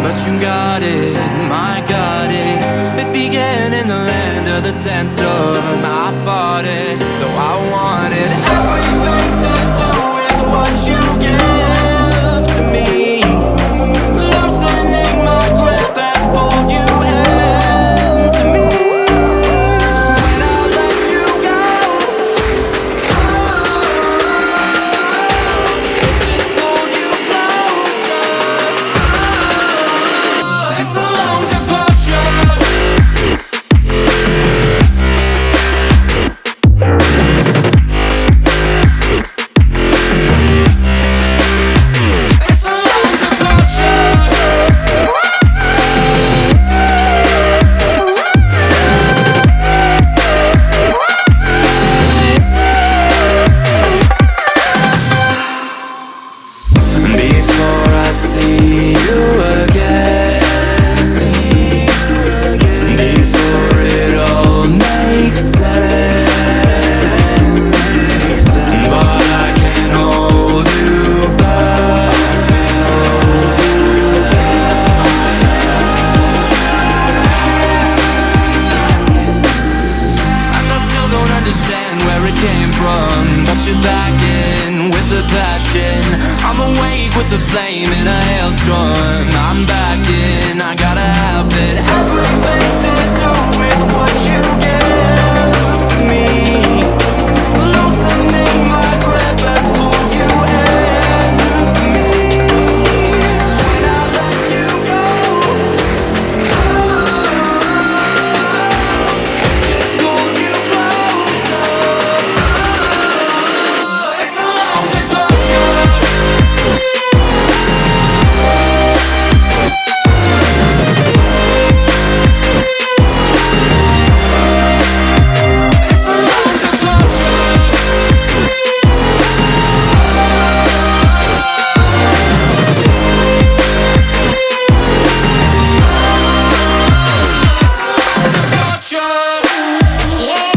but you got it, my got it. It began in the land of the sandstorm. I fought it, though I wanted everything to do with what you give to me. Loosening my grip has pulled you into me. When I let you go, it just pulled you closer. It's a long departure. It's a long departure. Before I see you again, before it all makes sense, but I can't hold you back. And I still don't understand where it came from, but you're back in with the passion. I'm awake with the flame in a hailstorm. I'm back in, I gotta have it. Everything to do with what you give to me. Loosening my grip has pulled you into me. When I let you go, it just pulled you closer. It's a long departure. It's a long departure. Yeah.